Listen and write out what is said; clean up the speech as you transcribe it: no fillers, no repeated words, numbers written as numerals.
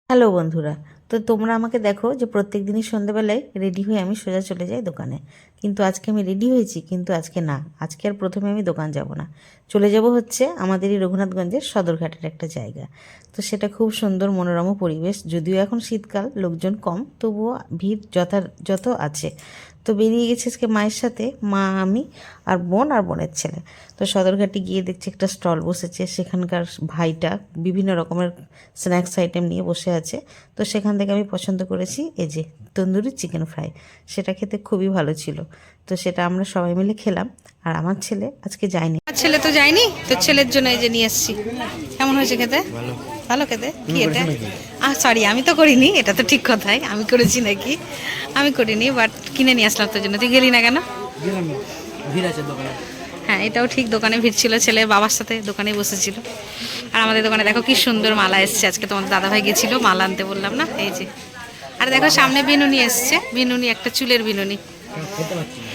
Hello বন্ধুরা, তো তোমরা আমাকে দেখো যে প্রত্যেক দিনই সন্ধ্যেবেলায় রেডি হয়ে আমি সোজা চলে যাই দোকানে। কিন্তু আজকে আমি রেডি হয়েছি, কিন্তু আজকে না, আজকে আর প্রথমে আমি দোকান যাব না, চলে যাব হচ্ছে আমাদেরই রঘুনাথগঞ্জের সদরঘাটের একটা জায়গা। তো সেটা খুব সুন্দর মনোরম পরিবেশ, যদিও এখন শীতকাল, লোকজন কম, তবুও ভিড় যথাযথ আছে। তো বেরিয়ে গেছি আজকে মায়ের সাথে, মা, আমি আর বোন আর বোনের ছেলে। তো সদরঘাটে গিয়ে দেখছি একটা স্টল বসেছে, সেখানকার ভাইটা বিভিন্ন রকমের স্ন্যাক্স আইটেম নিয়ে বসে আছে। তো সেখান থেকে আমি পছন্দ করেছি এই যে তন্দুরি চিকেন ফ্রাই, সেটা খেতে খুবই ভালো ছিল। তো সেটা আমরা সবাই মিলে খেলাম, আর আমার ছেলে আজকে যায়নি। আমার ছেলে তো যায়নি, তো ছেলের জন্য এই যে নিয়ে এসেছি। কেমন হয়েছে খেতে? ভালো খেতে। কি এটা? সরি, আমি তো করিনি, এটা তো ঠিক কথাই, আমি করেছি নাকি? আমি করিনি, বাট কিনে নিয়ে আসলাম তোর জন্য। তুই গেলি না কেন? ভিড় আছে দোকানে। হ্যাঁ, এটাও ঠিক, দোকানে ভিড় ছিল, ছেলে বাবার সাথে দোকানে বসেছিল। আর আমাদের দোকানে দেখো কি সুন্দর মালা এসছে আজকে, তোমাদের দাদাভাই গেছিল মালা আনতে, বললাম না, এই যে। আর দেখো সামনে বিনুনি এসছে, বিনুনি, একটা চুলের বিনুনি। খেতে পাচ্ছি না।